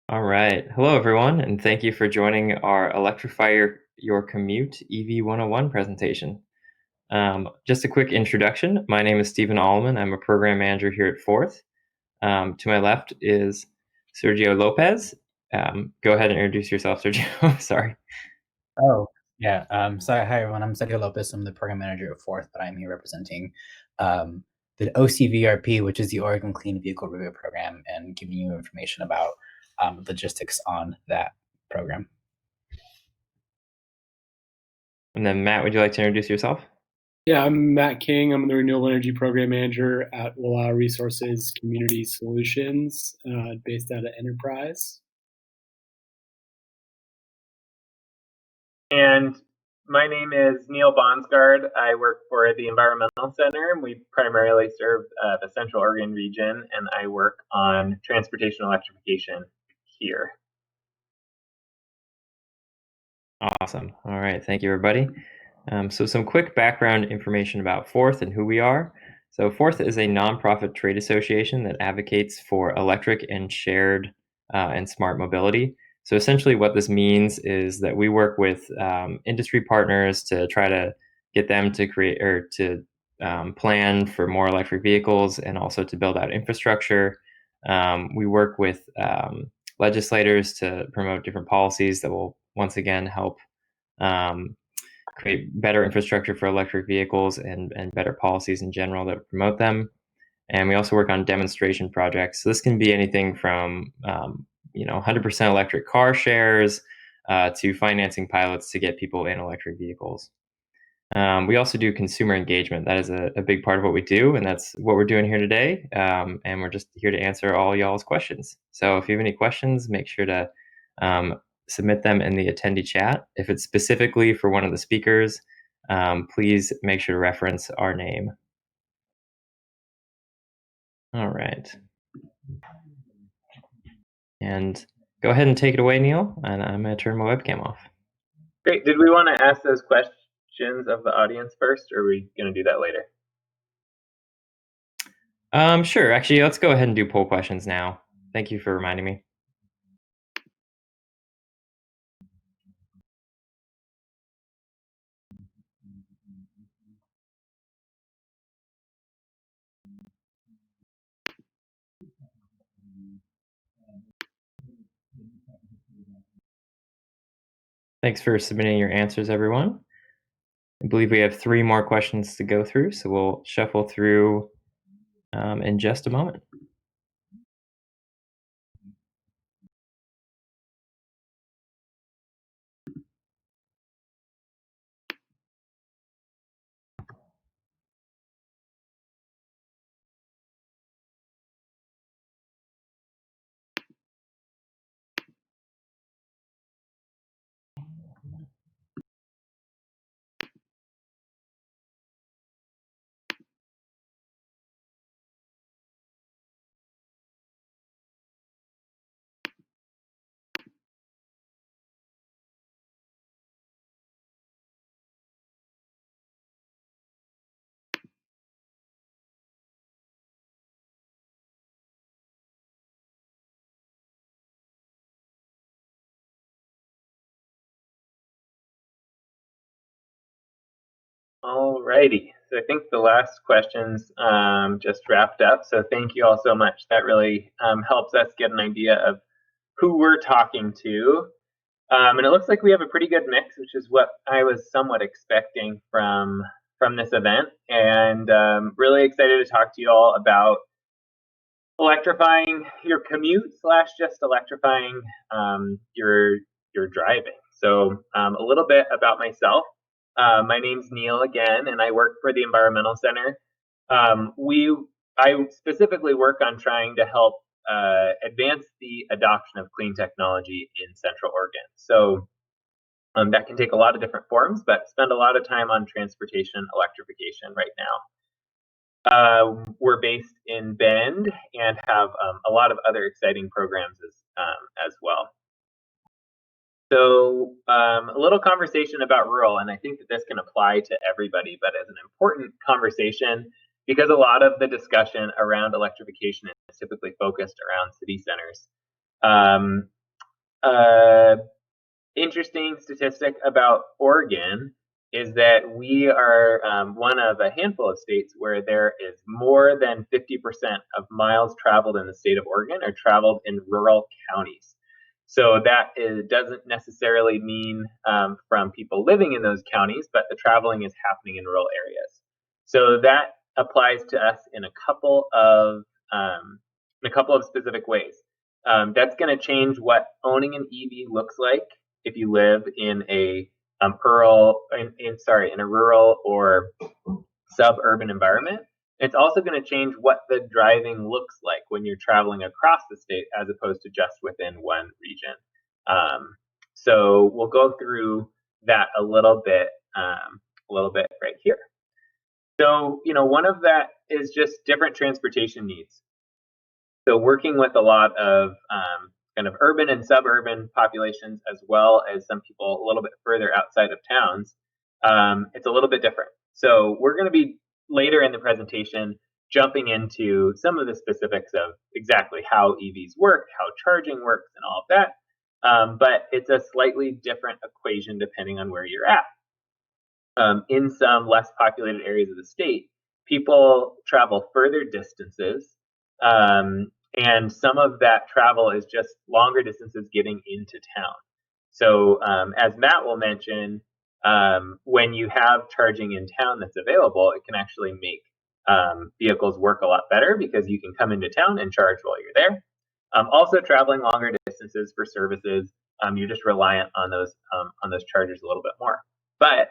All right. Hello, everyone, and thank you for joining our Electrify Your Commute EV 101 presentation. Just a quick introduction. My name is Stephen Allman. I'm a program manager here at Forth. To my left is Sergio Lopez. Go ahead and introduce yourself, Sergio. Sorry. Oh, yeah. Sorry. Hi, everyone. I'm Sergio Lopez. I'm the program manager at Forth, but I'm here representing the OCVRP, which is the Oregon Clean Vehicle Review Program, and giving you information about logistics on that program. And then Matt, would you like to introduce yourself? Yeah, I'm Matt King. I'm the Renewable Energy Program Manager at Wallowa Resources Community Solutions, based out of Enterprise. And my name is Neil Bonsgard. I work for the Environmental Center. We primarily serve the Central Oregon region, and I work on transportation electrification here. Awesome. All right. Thank you, everybody. So some quick background information about Forth and who we are. So Forth is a nonprofit trade association that advocates for electric and shared and smart mobility. So essentially what this means is that we work with industry partners to try to get them to create or to plan for more electric vehicles and also to build out infrastructure. We work with legislators to promote different policies that will once again help create better infrastructure for electric vehicles and better policies in general that promote them. And we also work on demonstration projects. So this can be anything from 100% electric car shares to financing pilots to get people in electric vehicles. We also do consumer engagement. That is a big part of what we do, and that's what we're doing here today. And we're just here to answer all y'all's questions. So if you have any questions, make sure to submit them in the attendee chat. If it's specifically for one of the speakers, please make sure to reference our name. All right. And go ahead and take it away, Neil, and I'm going to turn my webcam off. Great. Did we want to ask those questions of the audience first, or are we going to do that later? Sure. Actually, let's go ahead and do poll questions now. Thank you for reminding me. Thanks for submitting your answers, everyone. I believe we have 3 more questions to go through, so we'll shuffle through in just a moment. Alrighty, so I think the last questions just wrapped up, so thank you all so much. That really helps us get an idea of who we're talking to. And it looks like we have a pretty good mix, which is what I was somewhat expecting from this event. And really excited to talk to you all about electrifying your commute / just electrifying your driving. So a little bit about myself. My name's Neil again, and I work for the Environmental Center. I specifically work on trying to help advance the adoption of clean technology in Central Oregon. So that can take a lot of different forms, but spend a lot of time on transportation electrification right now. We're based in Bend and have a lot of other exciting programs as well. So a little conversation about rural, and I think that this can apply to everybody, but as an important conversation, because a lot of the discussion around electrification is typically focused around city centers. interesting statistic about Oregon is that we are one of a handful of states where there is more than 50% of miles traveled in the state of Oregon are traveled in rural counties. So that doesn't necessarily mean from people living in those counties, but the traveling is happening in rural areas. So that applies to us in a couple of specific ways. That's going to change what owning an EV looks like if you live in a rural or suburban environment. It's also going to change what the driving looks like when you're traveling across the state as opposed to just within one region. So we'll go through that a little bit right here. So, one of that is just different transportation needs. So working with a lot of kind of urban and suburban populations, as well as some people a little bit further outside of towns, it's a little bit different. So we're going to be later in the presentation jumping into some of the specifics of exactly how EVs work, how charging works, and all of that. But it's a slightly different equation depending on where you're at. In some less populated areas of the state, people travel further distances. And some of that travel is just longer distances getting into town. So as Matt will mention, when you have charging in town that's available, it can actually make vehicles work a lot better because you can come into town and charge while you're there. Also traveling longer distances for services, you're just reliant on those chargers a little bit more. But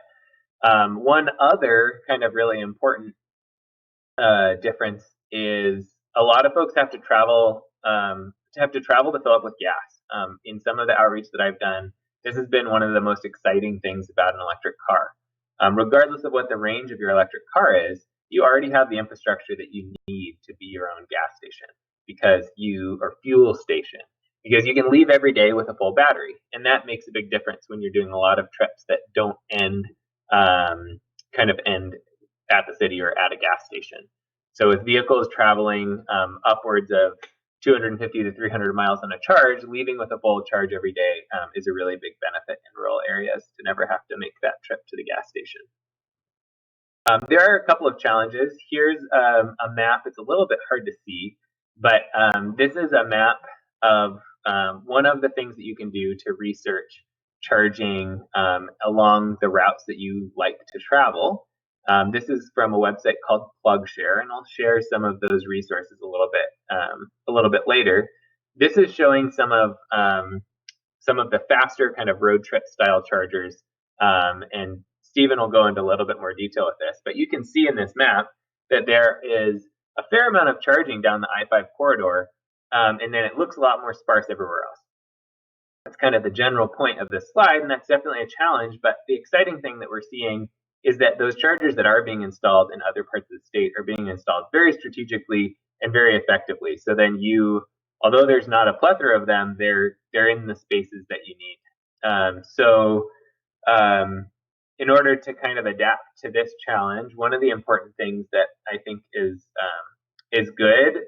one other kind of really important difference is a lot of folks have to travel to fill up with gas. In some of the outreach that I've done, this has been one of the most exciting things about an electric car. Regardless of what the range of your electric car is, you already have the infrastructure that you need to be your own gas station or fuel station, because you can leave every day with a full battery. And that makes a big difference when you're doing a lot of trips that don't end at the city or at a gas station. So with vehicles traveling upwards of 250 to 300 miles on a charge, leaving with a full charge every day is a really big benefit in rural areas to never have to make that trip to the gas station. There are a couple of challenges. Here's a map. It's a little bit hard to see, but this is a map of one of the things that you can do to research charging along the routes that you like to travel. This is from a website called PlugShare, and I'll share some of those resources a little bit later. This is showing some of the faster kind of road trip style chargers, and Stephen will go into a little bit more detail with this. But you can see in this map that there is a fair amount of charging down the I-5 corridor, and then it looks a lot more sparse everywhere else. That's kind of the general point of this slide, and that's definitely a challenge. But the exciting thing that we're seeing is that those chargers that are being installed in other parts of the state are being installed very strategically and very effectively. So then although there's not a plethora of them, they're in the spaces that you need. In order to kind of adapt to this challenge, one of the important things that I think is good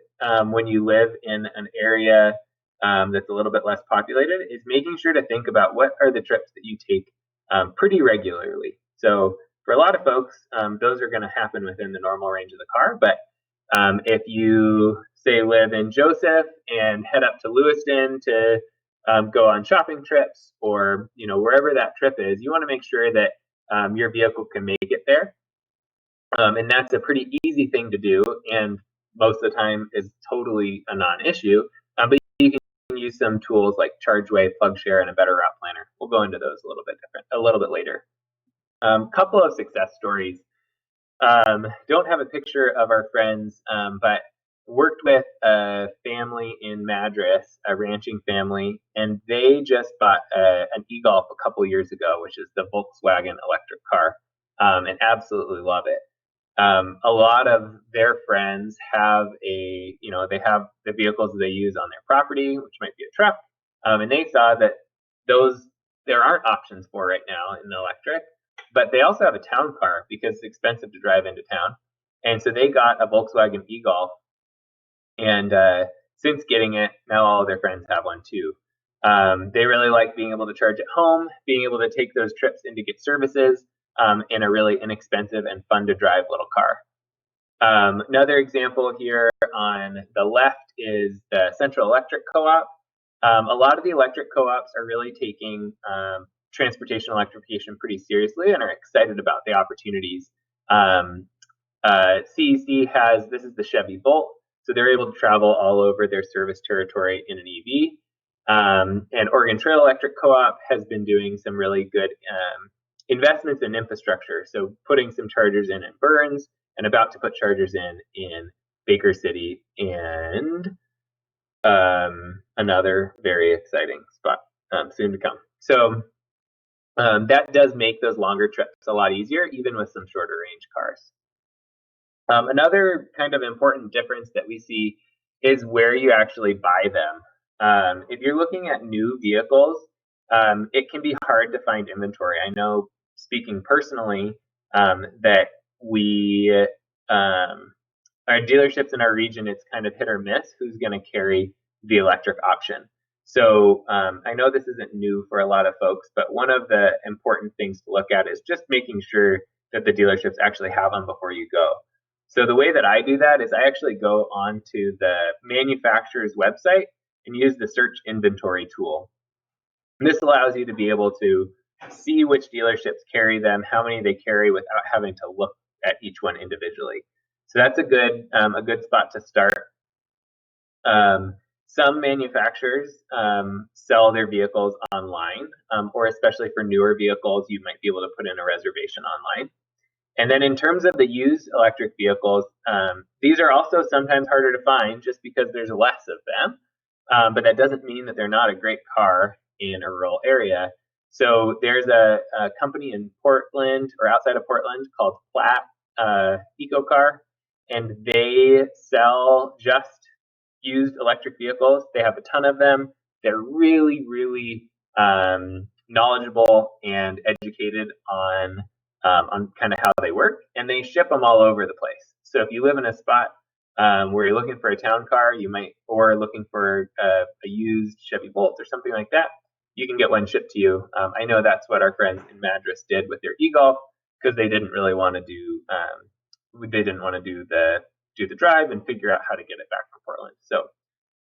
when you live in an area that's a little bit less populated is making sure to think about what are the trips that you take pretty regularly. So for a lot of folks, those are going to happen within the normal range of the car. But if you, say, live in Joseph and head up to Lewiston to go on shopping trips or wherever that trip is, you want to make sure that your vehicle can make it there. And that's a pretty easy thing to do, and most of the time is totally a non-issue. But you can use some tools like Chargeway, PlugShare, and a better route planner. We'll go into those a little bit later. Couple of success stories. Don't have a picture of our friends, but worked with a family in Madras, a ranching family, and they just bought an e-Golf a couple years ago, which is the Volkswagen electric car, and absolutely love it. A lot of their friends have they have the vehicles that they use on their property, which might be a truck, and they saw that there aren't options for right now in the electric. But they also have a town car because it's expensive to drive into town. And so they got a Volkswagen e-Golf. And since getting it, now all of their friends have one too. They really like being able to charge at home, being able to take those trips in to get services in a really inexpensive and fun to drive little car. Another example here on the left is the Central Electric Co-op. A lot of the electric co-ops are really taking transportation electrification pretty seriously and are excited about the opportunities. CEC has, this is the Chevy Volt, so they're able to travel all over their service territory in an EV. And Oregon Trail Electric Co-op has been doing some really good investments in infrastructure, so putting some chargers in Burns and about to put chargers in Baker City and another very exciting spot soon to come. So that does make those longer trips a lot easier, even with some shorter range cars. Another kind of important difference that we see is where you actually buy them. If you're looking at new vehicles, it can be hard to find inventory. I know, speaking personally, that our dealerships in our region, it's kind of hit or miss who's going to carry the electric option. So I know this isn't new for a lot of folks, but one of the important things to look at is just making sure that the dealerships actually have them before you go. So the way that I do that is I actually go onto the manufacturer's website and use the search inventory tool. And this allows you to be able to see which dealerships carry them, how many they carry without having to look at each one individually. So that's a good spot to start. Some manufacturers sell their vehicles online, or especially for newer vehicles, you might be able to put in a reservation online. And then in terms of the used electric vehicles, these are also sometimes harder to find just because there's less of them. But that doesn't mean that they're not a great car in a rural area. So there's a company in Portland or outside of Portland called Platt EcoCar, and they sell just used electric vehicles. They have a ton of them. They're really, really knowledgeable and educated on kind of how they work, and they ship them all over the place. So if you live in a spot where you're looking for a town car, or looking for a used Chevy Bolt or something like that, you can get one shipped to you. I know that's what our friends in Madras did with their e-Golf, because they didn't really want to do the drive and figure out how to get it back from Portland. So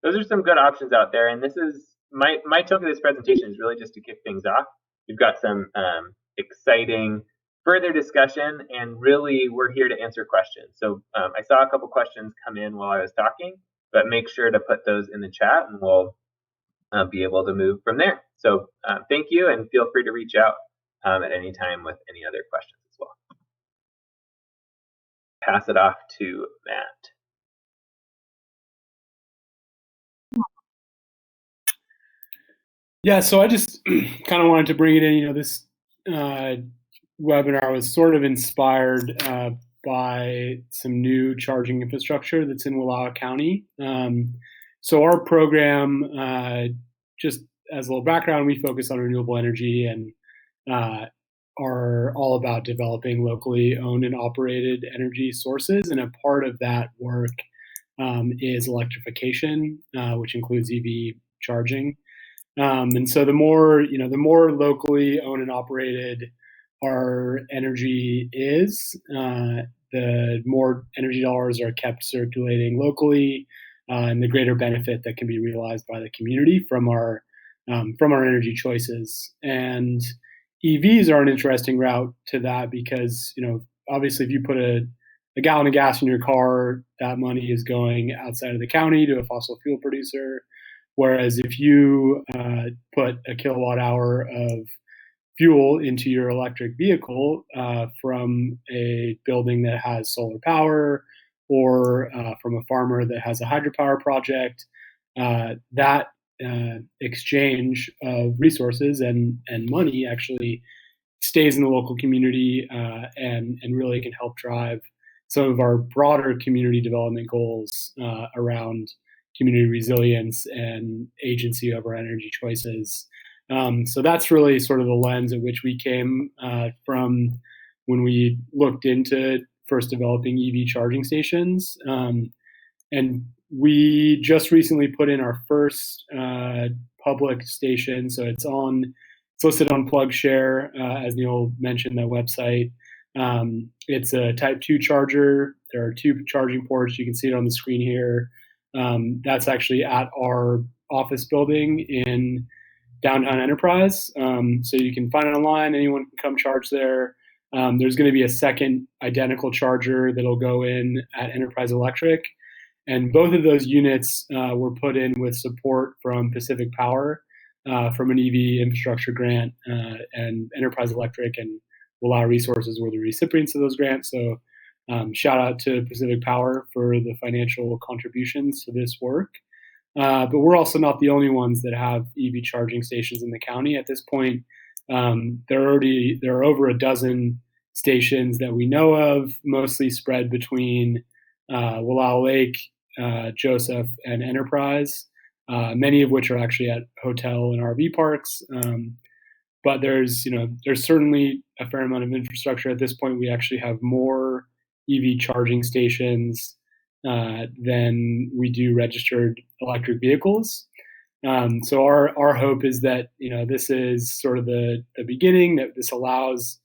those are some good options out there. And this is my token of this presentation is really just to kick things off. We've got some exciting further discussion, and really we're here to answer questions. So I saw a couple questions come in while I was talking, but make sure to put those in the chat and we'll be able to move from there. So thank you, and feel free to reach out at any time with any other questions as well. Pass it off to Matt. Yeah, so I just kind of wanted to bring it in. This webinar was sort of inspired by some new charging infrastructure that's in Wallowa County. So our program, just as a little background, we focus on renewable energy and are all about developing locally owned and operated energy sources. And a part of that work is electrification, which includes EV charging. And so the more locally owned and operated our energy is, the more energy dollars are kept circulating locally, and the greater benefit that can be realized by the community from our energy choices. And EVs are an interesting route to that because, obviously if you put a gallon of gas in your car, that money is going outside of the county to a fossil fuel producer. Whereas if you put a kilowatt hour of fuel into your electric vehicle from a building that has solar power or from a farmer that has a hydropower project, that exchange of resources and money actually stays in the local community and really can help drive some of our broader community development goals around community resilience and agency over energy choices. So that's really sort of the lens at which we came from when we looked into first developing EV charging stations. And we just recently put in our first public station, so it's listed on PlugShare, as Neil mentioned, that website. It's a Type 2 charger. There are 2 charging ports. You can see it on the screen here. That's actually at our office building in downtown Enterprise. So you can find it online. Anyone can come charge there. There's going to be a second identical charger that'll go in at Enterprise Electric. And both of those units were put in with support from Pacific Power from an EV infrastructure grant, and Enterprise Electric and Wallowa Resources were the recipients of those grants. So shout out to Pacific Power for the financial contributions to this work. But we're also not the only ones that have EV charging stations in the county. At this point, there are over a dozen stations that we know of, mostly spread between Wallowa Lake, Joseph, and Enterprise, many of which are actually at hotel and RV parks. But there's certainly a fair amount of infrastructure. At this point, we actually have more EV charging stations than we do registered electric vehicles. So our hope is that this is sort of the beginning, that this allows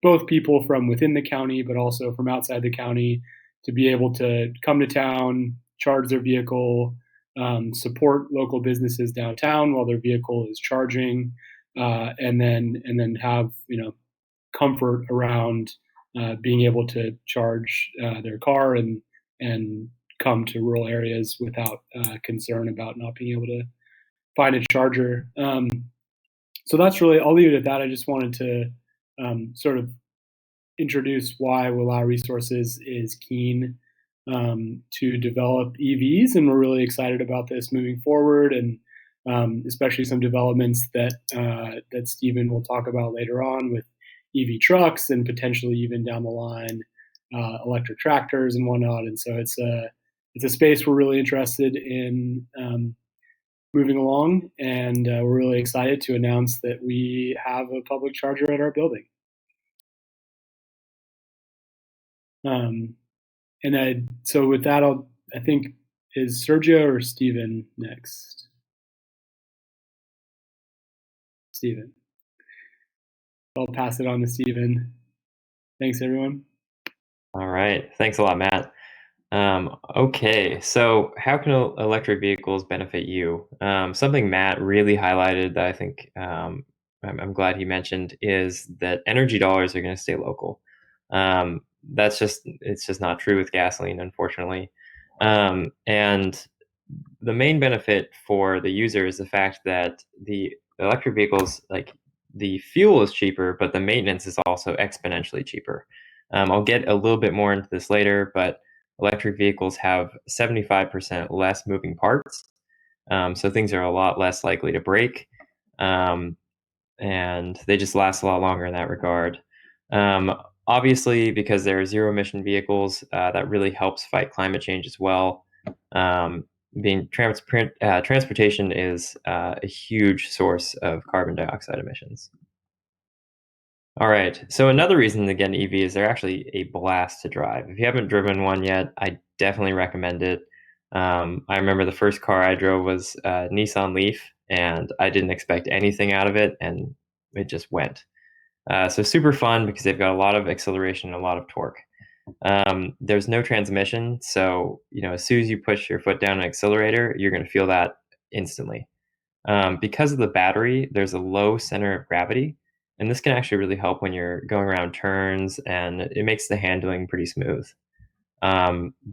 both people from within the county, but also from outside the county, to be able to come to town, charge their vehicle, support local businesses downtown while their vehicle is charging, and then have comfort around being able to charge their car and come to rural areas without concern about not being able to find a charger. So that's really, I'll leave it at that. I just wanted to sort of introduce why Wallowa Resources is keen to develop EVs, and we're really excited about this moving forward, and especially some developments that Stephen will talk about later on with EV trucks and potentially even down the line electric tractors and whatnot. And so it's a space we're really interested in moving along, and we're really excited to announce that we have a public charger at our building. So with that, I think, is Sergio or Stephen next? Stephen. I'll pass it on to Stephen. Thanks, everyone. All right. Thanks a lot, Matt. Okay, so how can electric vehicles benefit you? Something Matt really highlighted that I think I'm glad he mentioned is that energy dollars are going to stay local. It's just not true with gasoline, unfortunately. And the main benefit for the user is the fact that the electric vehicles, like, the fuel is cheaper, but the maintenance is also exponentially cheaper. I'll get a little bit more into this later, but electric vehicles have 75% less moving parts. So things are a lot less likely to break. And they just last a lot longer in that regard. Obviously, because they're zero emission vehicles, that really helps fight climate change as well. Transportation is a huge source of carbon dioxide emissions. All right, so another reason to get an EV is they're actually a blast to drive. If you haven't driven one yet, I definitely recommend it. I remember the first car I drove was a Nissan Leaf, and I didn't expect anything out of it, and it just went. So super fun because they've got a lot of acceleration and a lot of torque. There's no transmission, so as soon as you push your foot down an accelerator, you're going to feel that instantly. Because of the battery, there's a low center of gravity, and this can actually really help when you're going around turns, and it makes the handling pretty smooth.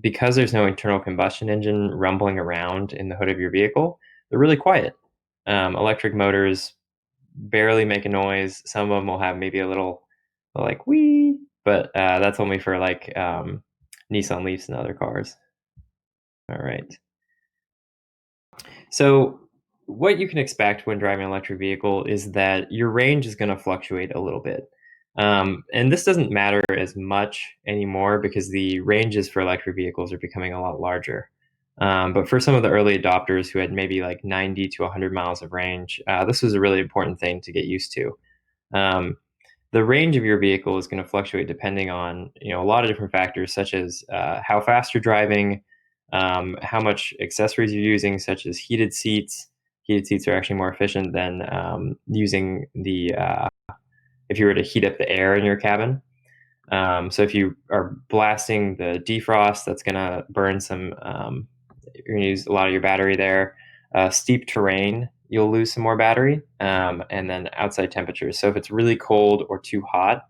Because there's no internal combustion engine rumbling around in the hood of your vehicle, they're really quiet. Electric motors barely make a noise. Some of them will have maybe a little like wee, but that's only for like Nissan Leafs and other cars. All right. So what you can expect when driving an electric vehicle is that your range is going to fluctuate a little bit. And this doesn't matter as much anymore because the ranges for electric vehicles are becoming a lot larger. But for some of the early adopters who had maybe like 90 to 100 miles of range, this was a really important thing to get used to. The range of your vehicle is going to fluctuate depending on a lot of different factors, such as how fast you're driving, how much accessories you're using, such as heated seats, heated seats are actually more efficient than using the if you were to heat up the air in your cabin. So if you are blasting the defrost, that's going to burn some, you're going to use a lot of your battery there. Steep terrain, you'll lose some more battery, and then outside temperatures. So if it's really cold or too hot,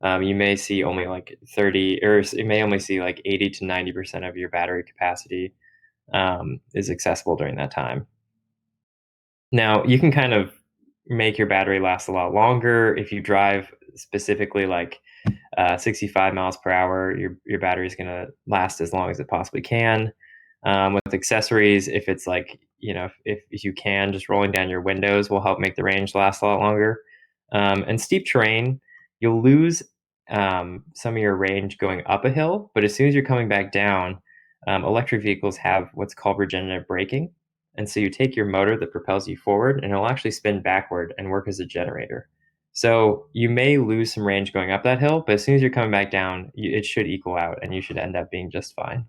you may see only like 30, or it may only see like 80 to 90% of your battery capacity is accessible during that time. Now, you can kind of make your battery last a lot longer if you drive specifically like 65 miles per hour. Your battery is going to last as long as it possibly can. With accessories, if it's like, if you can, just rolling down your windows will help make the range last a lot longer. And steep terrain, you'll lose some of your range going up a hill, but as soon as you're coming back down, electric vehicles have what's called regenerative braking. And so you take your motor that propels you forward and it'll actually spin backward and work as a generator. So you may lose some range going up that hill, but as soon as you're coming back down, it should equal out and you should end up being just fine.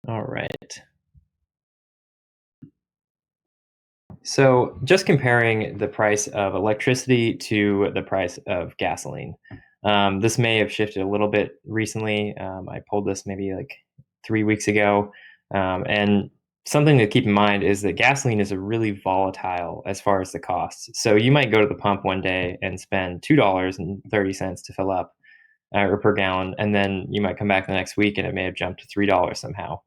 All right. So just comparing the price of electricity to the price of gasoline. This may have shifted a little bit recently. I pulled this maybe like 3 weeks ago. And something to keep in mind is that gasoline is a really volatile as far as the costs. So you might go to the pump one day and spend $2.30 to fill up or per gallon, and then you might come back the next week and it may have jumped to $3 somehow.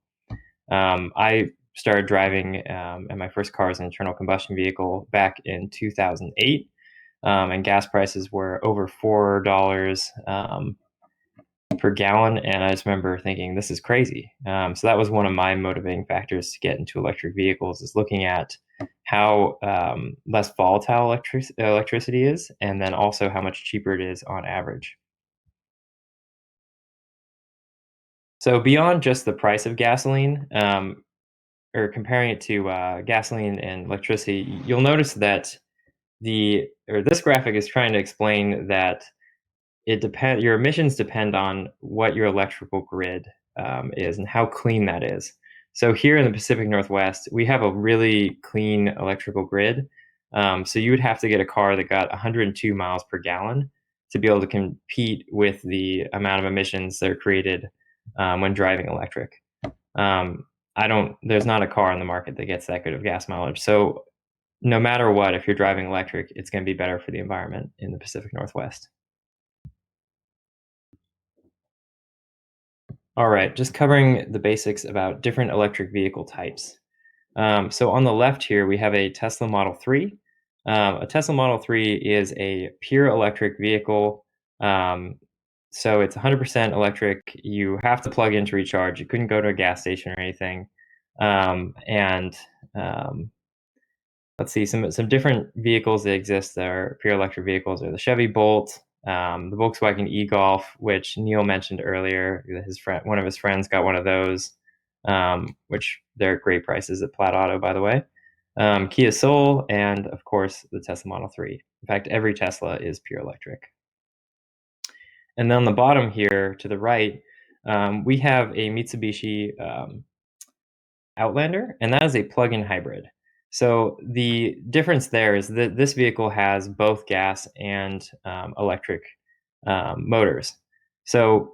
I started driving, and my first car was an internal combustion vehicle back in 2008, and gas prices were over $4 per gallon, and I just remember thinking, this is crazy. So that was one of my motivating factors to get into electric vehicles, is looking at how less volatile electricity is, and then also how much cheaper it is on average. So beyond just the price of gasoline, or comparing it to gasoline and electricity, you'll notice that this graphic is trying to explain that your emissions depend on what your electrical grid is and how clean that is. So here in the Pacific Northwest, we have a really clean electrical grid. So you would have to get a car that got 102 miles per gallon to be able to compete with the amount of emissions that are created when driving electric. There's not a car on the market that gets that good of gas mileage. So no matter what, if you're driving electric, it's going to be better for the environment in the Pacific Northwest. All right, just covering the basics about different electric vehicle types. So on the left here, we have a Tesla Model 3. A Tesla Model 3 is a pure electric vehicle. So it's 100% electric. You have to plug in to recharge. You couldn't go to a gas station or anything. Let's see, some different vehicles that exist that are pure electric vehicles are the Chevy Bolt, the Volkswagen e-Golf, which Neil mentioned earlier. One of his friends got one of those, which they're great prices at Plaid Auto, by the way. Kia Soul, and of course the Tesla Model 3. In fact, every Tesla is pure electric. And then on the bottom here to the right, we have a Mitsubishi Outlander, and that is a plug-in hybrid. So the difference there is that this vehicle has both gas and electric motors. So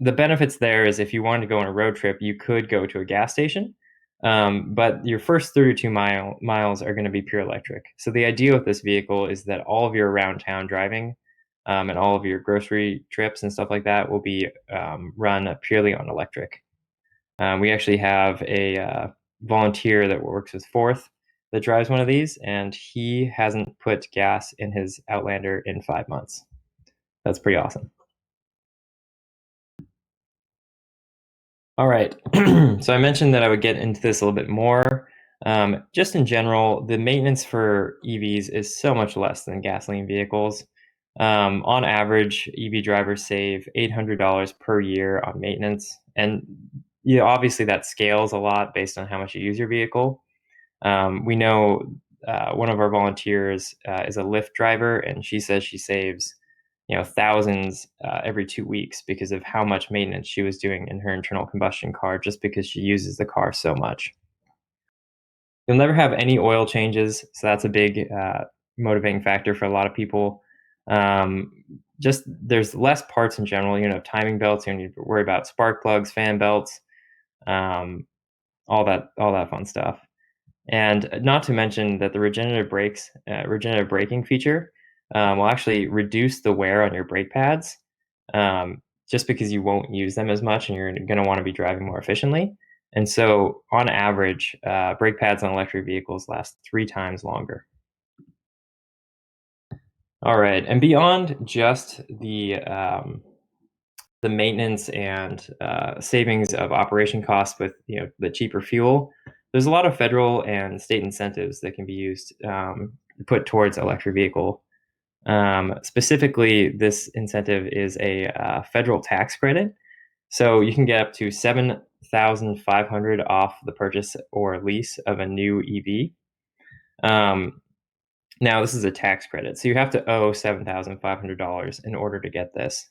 the benefits there is if you wanted to go on a road trip, you could go to a gas station, but your first 32 miles are going to be pure electric. So the idea with this vehicle is that all of your around town driving and all of your grocery trips and stuff like that will be run purely on electric. We actually have a volunteer that works with Fourth that drives one of these, and he hasn't put gas in his Outlander in 5 months. That's pretty awesome. All right, so I mentioned that I would get into this a little bit more. Just in general, the maintenance for EVs is so much less than gasoline vehicles. On average, EV drivers save $800 per year on maintenance, and obviously that scales a lot based on how much you use your vehicle. We know one of our volunteers is a Lyft driver, and she says she saves thousands every 2 weeks because of how much maintenance she was doing in her internal combustion car, just because she uses the car so much. You'll never have any oil changes, so that's a big motivating factor for a lot of people. Just there's less parts in general. You know, timing belts. You don't need to worry about spark plugs, fan belts, all that fun stuff. And not to mention that the regenerative braking feature will actually reduce the wear on your brake pads, just because you won't use them as much and you're going to want to be driving more efficiently. And so, on average, brake pads on electric vehicles last 3 times longer. All right, and beyond just the maintenance and savings of operation costs with the cheaper fuel, there's a lot of federal and state incentives that can be used put towards electric vehicle. Specifically, this incentive is a federal tax credit, so you can get up to $7,500 off the purchase or lease of a new EV. Now, this is a tax credit, so you have to owe $7,500 in order to get this.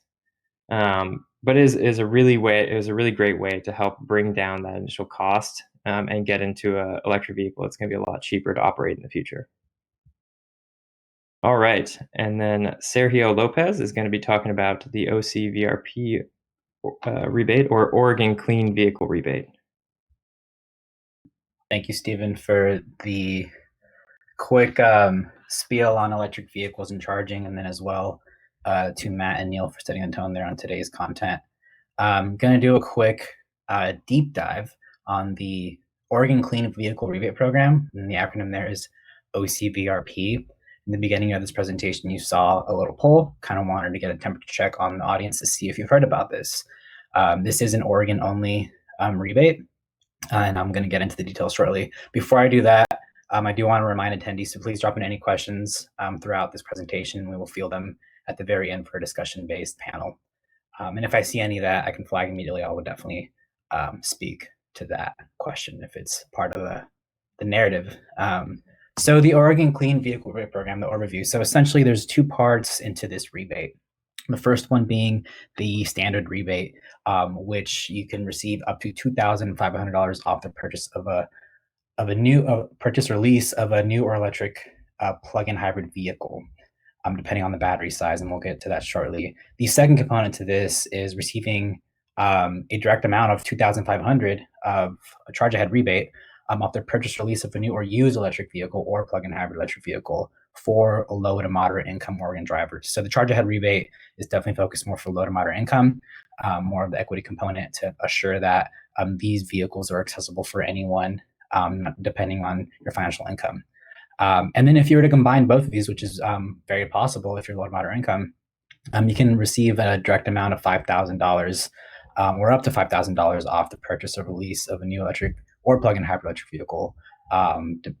But it was a really great way to help bring down that initial cost and get into an electric vehicle. It's going to be a lot cheaper to operate in the future. All right, and then Sergio Lopez is going to be talking about the OCVRP rebate, or Oregon Clean Vehicle Rebate. Thank you, Stephen, for the quick spiel on electric vehicles and charging, and then as well to Matt and Neil for setting the tone there on today's content. I'm going to do a quick deep dive on the Oregon Clean Vehicle Rebate Program, and the acronym there is OCVRP. In the beginning of this presentation, you saw a little poll, kind of wanted to get a temperature check on the audience to see if you've heard about this. This is an Oregon-only rebate, and I'm going to get into the details shortly. Before I do that, I do want to remind attendees to please drop in any questions throughout this presentation. We will field them at the very end for a discussion-based panel. And if I see any that I can flag immediately, I will definitely speak to that question if it's part of the narrative. So the Oregon Clean Vehicle Rebate Program, the overview. So essentially there's 2 parts into this rebate. The first one being the standard rebate, which you can receive up to $2,500 off the purchase of a new purchase or lease of a new or electric plug-in hybrid vehicle, depending on the battery size, and we'll get to that shortly. The second component to this is receiving a direct amount of $2,500 of a charge ahead rebate off the purchase or lease of a new or used electric vehicle or plug-in hybrid electric vehicle for low to moderate income Oregon drivers. So the charge ahead rebate is definitely focused more for low to moderate income, more of the equity component to assure that these vehicles are accessible for anyone, depending on your financial income. And then if you were to combine both of these, which is very possible if you're low to moderate income, you can receive a direct amount of $5,000 or up to $5,000 off the purchase or lease of a new electric or plug-in hybrid electric vehicle,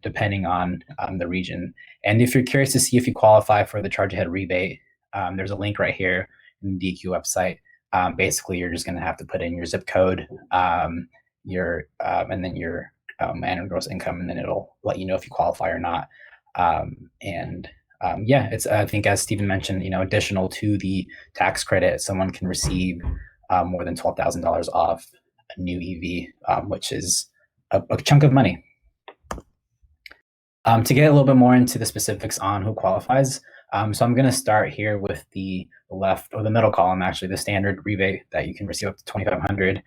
depending on the region. And if you're curious to see if you qualify for the charge ahead rebate, there's a link right here in the DQ website. Basically, you're just going to have to put in your zip code, and then your annual gross income, and then it'll let you know if you qualify or not. It's, I think, as Stephen mentioned, additional to the tax credit, someone can receive more than $12,000 off a new EV, which is a chunk of money. To get a little bit more into the specifics on who qualifies, so I'm going to start here with the left, or the middle column, actually, the standard rebate that you can receive up to $2,500.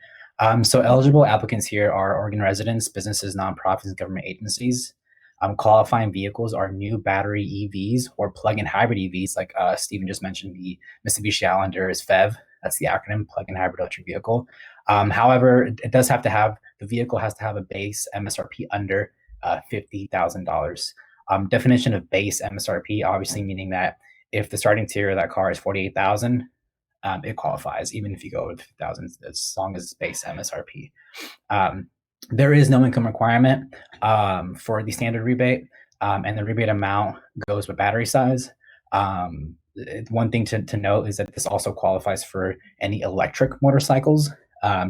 So eligible applicants here are Oregon residents, businesses, nonprofits, and government agencies. Qualifying vehicles are new battery EVs or plug-in hybrid EVs, like Stephen just mentioned. The Mitsubishi Outlander is FEV. That's the acronym, plug-in hybrid electric vehicle. However, it does have to have, the vehicle has to have a base MSRP under $50,000. Definition of base MSRP, obviously meaning that if the starting tier of that car is $48,000, it qualifies, even if you go with $50,000, as long as it's base MSRP. There is no income requirement for the standard rebate, and the rebate amount goes with battery size. One thing to note is that this also qualifies for any electric motorcycles,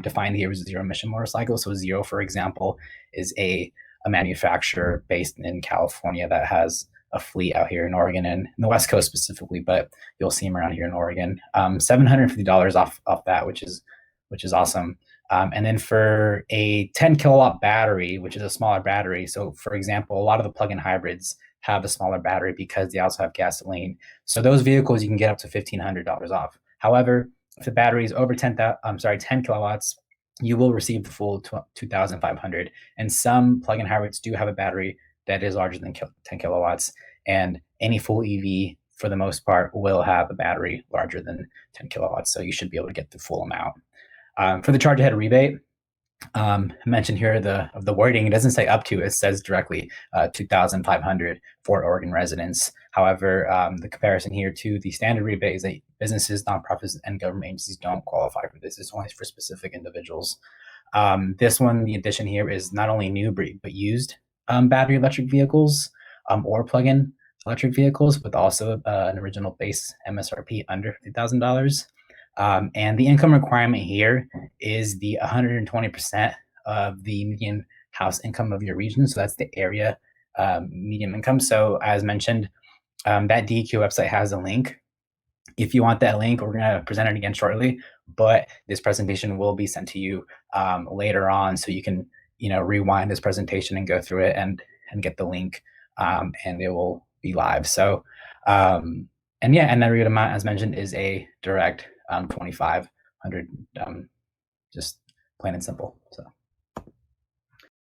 defined here as zero emission motorcycles. So Zero, for example, is a manufacturer based in California that has a fleet out here in Oregon and the West Coast specifically, but you'll see them around here in Oregon. $750 off that, which is awesome. And then for a 10 kilowatt battery, which is a smaller battery, so for example, a lot of the plug-in hybrids have a smaller battery because they also have gasoline. So those vehicles you can get up to $1,500 off. However, if the battery is over 10 kilowatts, you will receive the full 2,500. And some plug-in hybrids do have a battery that is larger than 10 kilowatts, and any full EV, for the most part, will have a battery larger than 10 kilowatts. So you should be able to get the full amount. For the charge ahead rebate, mentioned here the wording, it doesn't say up to, it says directly 2,500 for Oregon residents. However, the comparison here to the standard rebate is that businesses, nonprofits, and government agencies don't qualify for this. It's only for specific individuals. This one, the addition here is not only new but used battery electric vehicles or plug-in electric vehicles, but also an original base MSRP under $50,000. And the income requirement here is the 120% of the median house income of your region. So that's the area median income. So as mentioned, that DEQ website has a link. If you want that link, we're going to present it again shortly, but this presentation will be sent to you later on, so you can rewind this presentation and go through it and get the link, and it will be live. So and that rebate amount, as mentioned, is a direct 2,500, just plain and simple. So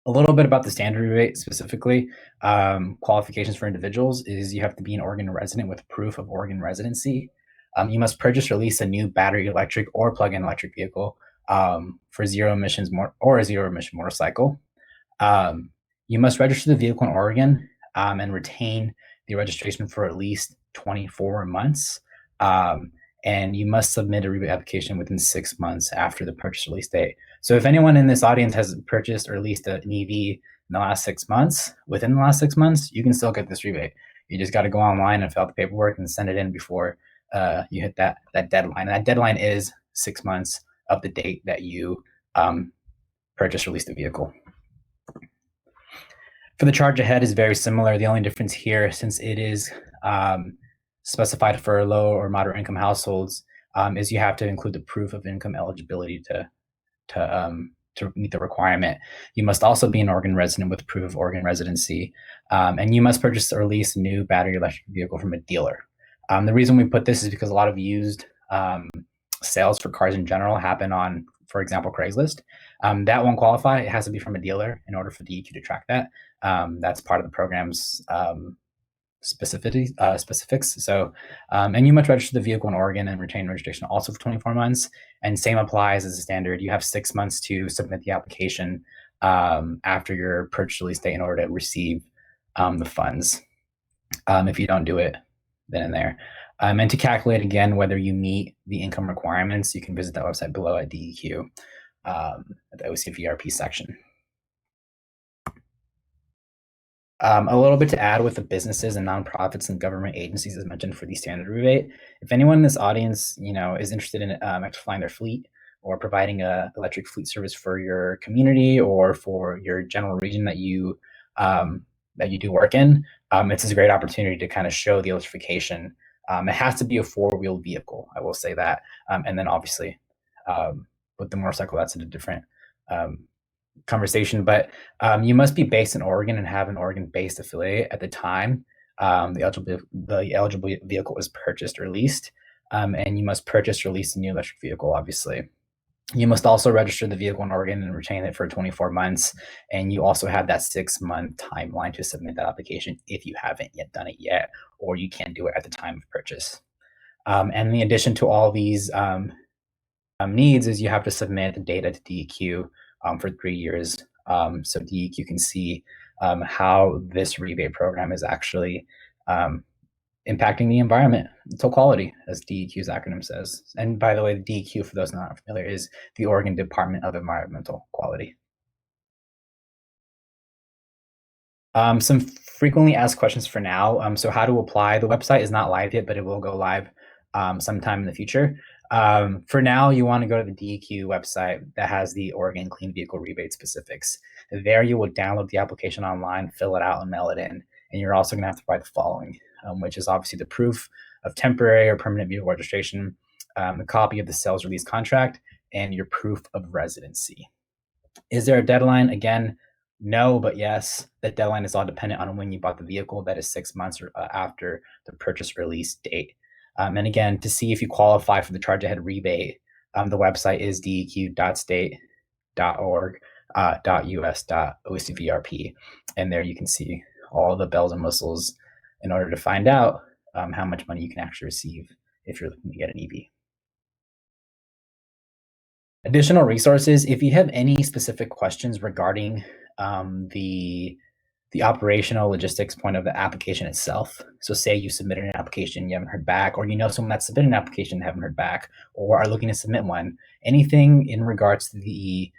a little bit about the standard rebate specifically. Qualifications for individuals is you have to be an Oregon resident with proof of Oregon residency. You must purchase or lease a new battery electric or plug-in electric vehicle for zero emission motorcycle. You must register the vehicle in Oregon and retain the registration for at least 24 months. And you must submit a rebate application within 6 months after the purchase release date. So if anyone in this audience has purchased or leased an EV in the last 6 months, within the last 6 months, you can still get this rebate. You just got to go online and fill out the paperwork and send it in before you hit that deadline. And that deadline is 6 months of the date that you purchase or lease the vehicle. For the charge ahead is very similar. The only difference here, since it is specified for low or moderate income households, is you have to include the proof of income eligibility to meet the requirement. You must also be an Oregon resident with proof of Oregon residency, and you must purchase or lease a new battery electric vehicle from a dealer. The reason we put this is because a lot of used sales for cars in general happen on, for example, Craigslist. That won't qualify. It has to be from a dealer in order for DEQ to track that. That's part of the program's specifics. So, and you must register the vehicle in Oregon and retain registration also for 24 months. And same applies as a standard. You have 6 months to submit the application after your purchase release date in order to receive the funds. If you don't do it then and there. And to calculate again whether you meet the income requirements, you can visit that website below at DEQ at the OCVRP section. A little bit to add with the businesses and nonprofits and government agencies as mentioned for the standard rebate. If anyone in this audience, is interested in electrifying their fleet or providing a electric fleet service for your community or for your general region that you do work in, it's a great opportunity to kind of show the electrification. It has to be a four-wheeled vehicle, I will say that. And then obviously with the motorcycle, that's a different conversation, but you must be based in Oregon and have an Oregon-based affiliate at the time the eligible vehicle is purchased or leased, and you must purchase or lease a new electric vehicle, obviously. You must also register the vehicle in Oregon and retain it for 24 months, and you also have that 6-month timeline to submit that application if you haven't yet done it yet, or you can't do it at the time of purchase. And in addition to all these needs is you have to submit the data to DEQ for 3 years, so DEQ can see how this rebate program is actually impacting the environment, to quality, as DEQ's acronym says. And by the way, the DEQ, for those not familiar, is the Oregon Department of Environmental Quality. Some frequently asked questions for now. So how to apply? The website is not live yet, but it will go live sometime in the future. For now, you want to go to the DEQ website that has the Oregon Clean Vehicle Rebate specifics. There you will download the application online, fill it out, and mail it in. And you're also going to have to provide the following, which is obviously the proof of temporary or permanent vehicle registration, a copy of the sales release contract, and your proof of residency. Is there a deadline? Again, no, but yes. That deadline is all dependent on when you bought the vehicle. That is 6 months after the purchase release date. And again, to see if you qualify for the Charge Ahead rebate, the website is deq.state.org.us.ocvrp. And there you can see all the bells and whistles in order to find out how much money you can actually receive if you're looking to get an EV. Additional resources, if you have any specific questions regarding the operational logistics point of the application itself. So say you submitted an application, you haven't heard back, or you know someone that submitted an application and haven't heard back, or are looking to submit one, anything in regards to the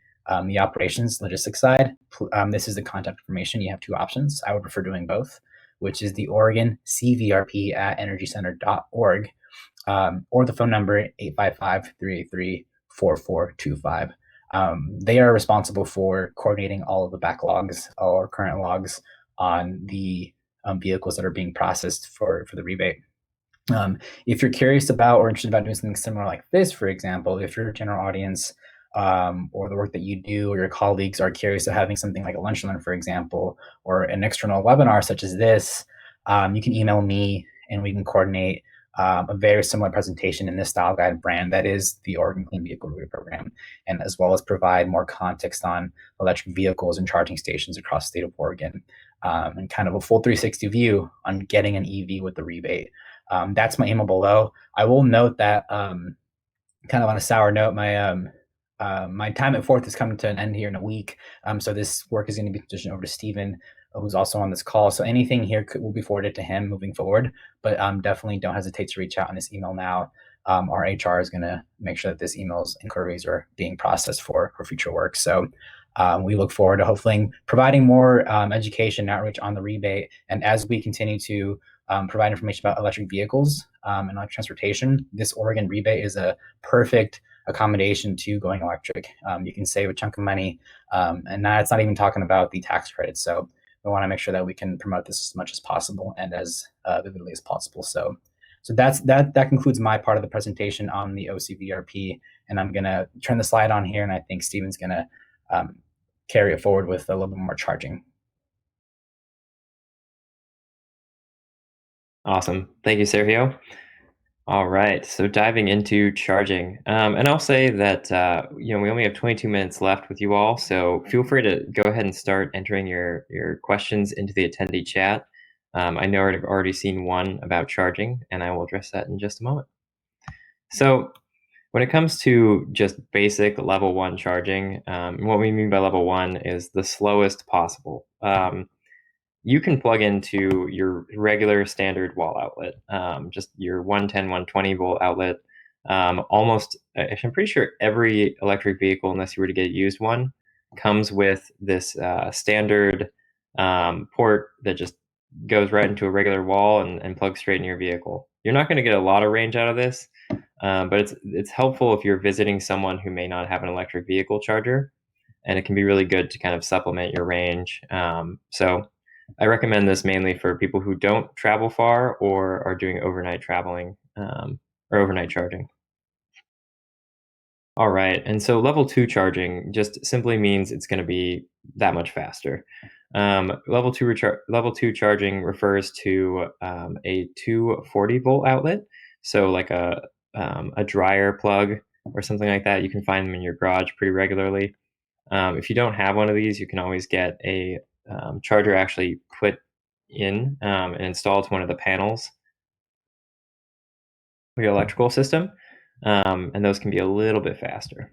operations logistics side, this is the contact information. You have two options. I would prefer doing both, which is the Oregon CVRP@energycenter.org, or the phone number 855-383-4425. They are responsible for coordinating all of the backlogs or current logs on the vehicles that are being processed for the rebate. If you're curious about or interested about doing something similar like this, for example, if your general audience or the work that you do or your colleagues are curious of having something like a lunch and learn, for example, or an external webinar such as this, you can email me and we can coordinate a very similar presentation in this style guide brand that is the Oregon Clean Vehicle Rebate Program, and as well as provide more context on electric vehicles and charging stations across the state of Oregon, and kind of a full 360 view on getting an EV with the rebate. That's my email below. I will note that kind of on a sour note, my time at Fourth is coming to an end here in a week. So this work is going to be positioned over to Stephen, who's also on this call. So anything here will be forwarded to him moving forward, but definitely don't hesitate to reach out on this email now. Our HR is going to make sure that this email's inquiries are being processed for future work. So we look forward to hopefully providing more education outreach on the rebate. And as we continue to provide information about electric vehicles and electric transportation, this Oregon rebate is a perfect accommodation to going electric. You can save a chunk of money, and now it's not even talking about the tax credits. So we want to make sure that we can promote this as much as possible and as vividly as possible. So that concludes my part of the presentation on the OCVRP, and I'm going to turn the slide on here, and I think Stephen's going to carry it forward with a little bit more charging. Awesome. Thank you, Sergio. All right, so diving into charging, and I'll say that we only have 22 minutes left with you all, so feel free to go ahead and start entering your questions into the attendee chat. I know I've already seen one about charging, and I will address that in just a moment. So when it comes to just basic level 1 charging, what we mean by level 1 is the slowest possible. You can plug into your regular standard wall outlet, just your 110, 120 volt outlet. I'm pretty sure every electric vehicle, unless you were to get a used one, comes with this standard port that just goes right into a regular wall and plugs straight in your vehicle. You're not going to get a lot of range out of this, but it's helpful if you're visiting someone who may not have an electric vehicle charger, and it can be really good to kind of supplement your range. So I recommend this mainly for people who don't travel far or are doing overnight traveling or overnight charging. All right, and so level 2 charging just simply means it's going to be that much faster. Level 2 charging refers to a 240 volt outlet, so like a dryer plug or something like that. You can find them in your garage pretty regularly. If you don't have one of these, you can always get a charger actually put in and installed to one of the panels of your electrical system, and those can be a little bit faster.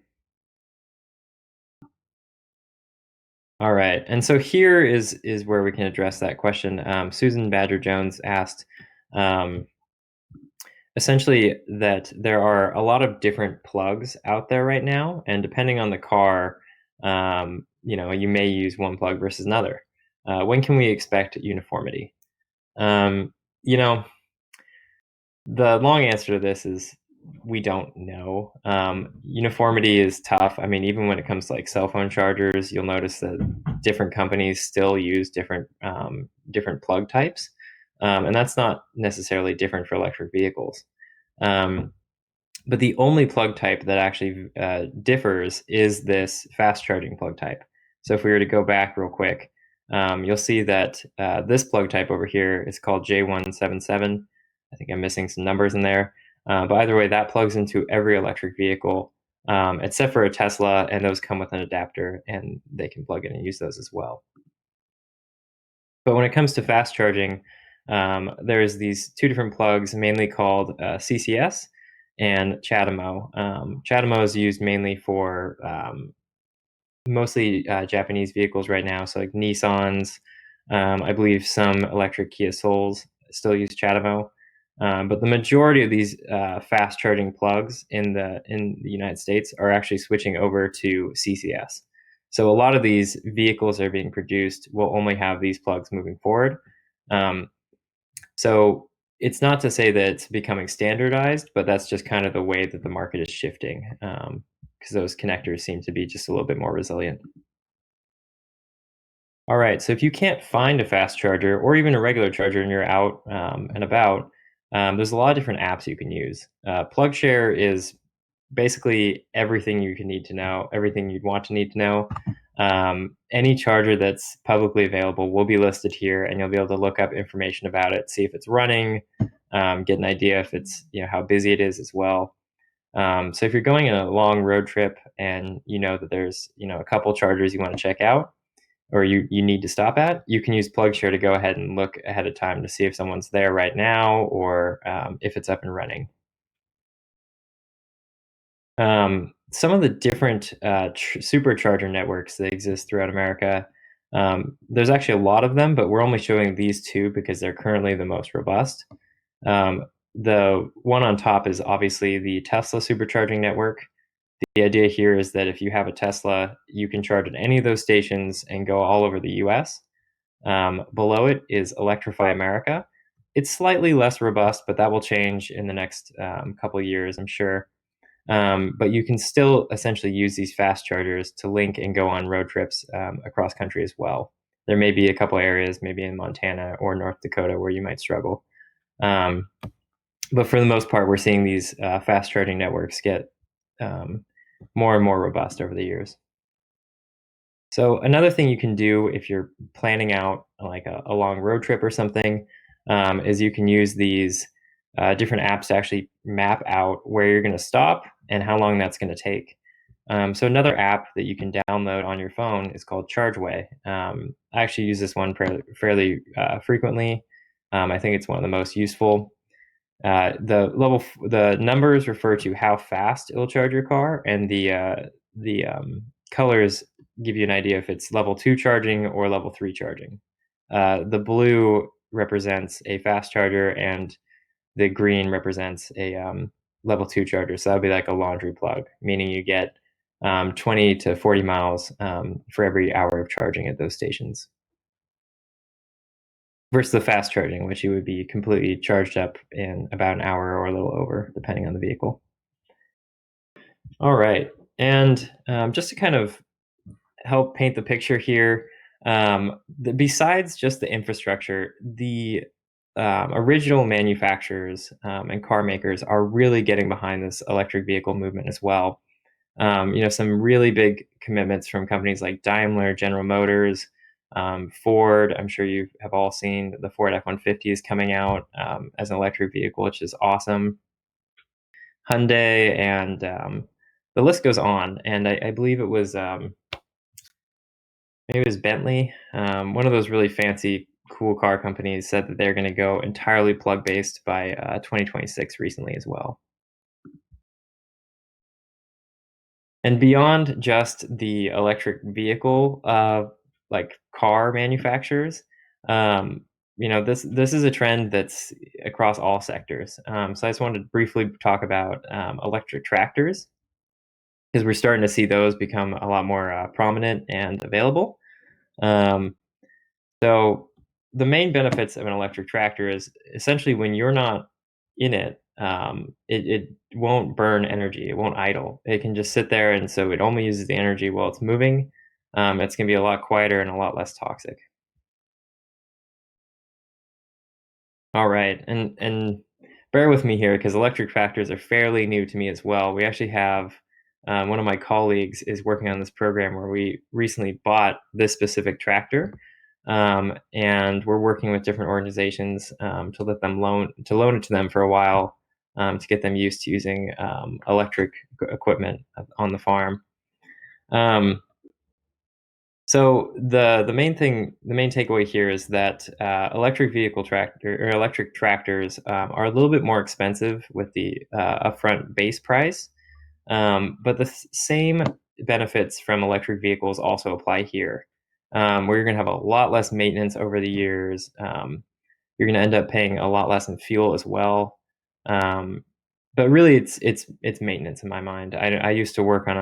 All right, and so here is where we can address that question. Susan Badger Jones asked essentially that there are a lot of different plugs out there right now, and depending on the car, you may use one plug versus another. When can we expect uniformity? The long answer to this is we don't know. Uniformity is tough. I mean, even when it comes to like cell phone chargers, you'll notice that different companies still use different plug types, and that's not necessarily different for electric vehicles. But the only plug type that actually differs is this fast charging plug type. So if we were to go back real quick, you'll see that this plug type over here is called J177. I think I'm missing some numbers in there. But either way, that plugs into every electric vehicle, except for a Tesla, and those come with an adapter, and they can plug in and use those as well. But when it comes to fast charging, there's these two different plugs, mainly called CCS and CHAdeMO. CHAdeMO is used mainly for mostly Japanese vehicles right now, so like Nissans. I believe some electric Kia Souls still use CHAdeMO. But the majority of these fast charging plugs in the United States are actually switching over to CCS. So a lot of these vehicles that are being produced will only have these plugs moving forward. So it's not to say that it's becoming standardized, but that's just kind of the way that the market is shifting, because those connectors seem to be just a little bit more resilient. All right, so if you can't find a fast charger or even a regular charger and you're out and about, there's a lot of different apps you can use. PlugShare is basically everything you can need to know, everything you'd want to need to know. Any charger that's publicly available will be listed here, and you'll be able to look up information about it, see if it's running, get an idea if it's, how busy it is as well. So if you're going on a long road trip and you know that there's, a couple chargers you want to check out, or you need to stop at, you can use PlugShare to go ahead and look ahead of time to see if someone's there right now, or if it's up and running. Some of the different supercharger networks that exist throughout America, there's actually a lot of them, but we're only showing these two because they're currently the most robust. The one on top is obviously the Tesla supercharging network. The idea here is that if you have a Tesla, you can charge at any of those stations and go all over the US. Below it is Electrify America. It's slightly less robust, but that will change in the next couple of years, I'm sure. But you can still essentially use these fast chargers to link and go on road trips across country as well. There may be a couple areas, maybe in Montana or North Dakota, where you might struggle. But for the most part, we're seeing these fast charging networks get more and more robust over the years. So another thing you can do if you're planning out like a long road trip or something is you can use these different apps to actually map out where you're going to stop and how long that's going to take. So another app that you can download on your phone is called Chargeway. I actually use this one fairly frequently. I think it's one of the most useful. The numbers refer to how fast it'll charge your car, and the colors give you an idea if it's level 2 charging or level 3 charging. The blue represents a fast charger, and the green represents a level 2 charger. So that would be like a laundry plug, meaning you get 20 to 40 miles for every hour of charging at those stations. Versus the fast charging, which you would be completely charged up in about an hour or a little over, depending on the vehicle. All right, and just to kind of help paint the picture here, besides just the infrastructure, the original manufacturers and car makers are really getting behind this electric vehicle movement as well. Some really big commitments from companies like Daimler, General Motors, Ford. I'm sure you have all seen the Ford F-150 is coming out as an electric vehicle, which is awesome. Hyundai, and the list goes on. And I believe it was maybe it was Bentley, one of those really fancy, cool car companies, said that they're going to go entirely plug-based by 2026 recently as well. And beyond just the electric vehicle, like car manufacturers, this is a trend that's across all sectors. So I just wanted to briefly talk about electric tractors, because we're starting to see those become a lot more prominent and available. So the main benefits of an electric tractor is essentially when you're not in it, it won't burn energy. It won't idle. It can just sit there, and so it only uses the energy while it's moving. It's going to be a lot quieter and a lot less toxic. All right, and bear with me here because electric tractors are fairly new to me as well. We actually have one of my colleagues is working on this program where we recently bought this specific tractor, and we're working with different organizations to let them loan it to them for a while to get them used to using electric equipment on the farm. So the main takeaway here is that electric tractors are a little bit more expensive with the upfront base price, but the same benefits from electric vehicles also apply here, where you're going to have a lot less maintenance over the years. You're going to end up paying a lot less in fuel as well. But really, it's maintenance in my mind. I used to work on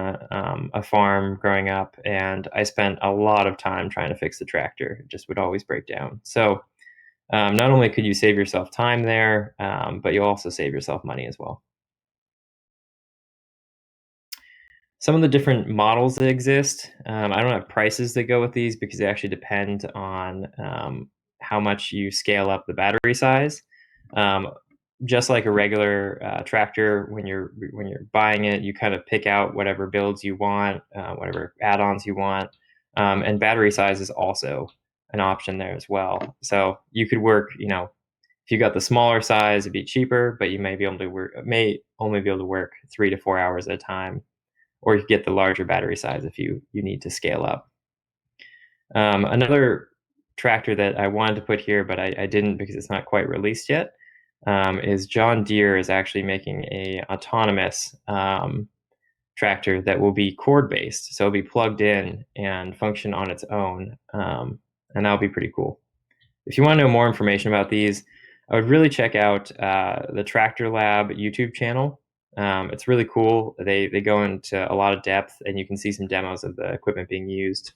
a farm growing up, and I spent a lot of time trying to fix the tractor. It just would always break down. So not only could you save yourself time there, but you'll also save yourself money as well. Some of the different models that exist, I don't have prices that go with these because they actually depend on how much you scale up the battery size. Just like a regular tractor, when you're buying it, you kind of pick out whatever builds you want, whatever add-ons you want, and battery size is also an option there as well. So you could work, if you got the smaller size, it'd be cheaper, but you may only be able to work 3 to 4 hours at a time, or you could get the larger battery size if you need to scale up. Another tractor that I wanted to put here, but I didn't because it's not quite released yet, is John Deere is actually making a autonomous tractor that will be cord-based. So it'll be plugged in and function on its own, and that'll be pretty cool. If you want to know more information about these, I would really check out the Tractor Lab YouTube channel. It's really cool. They go into a lot of depth, and you can see some demos of the equipment being used.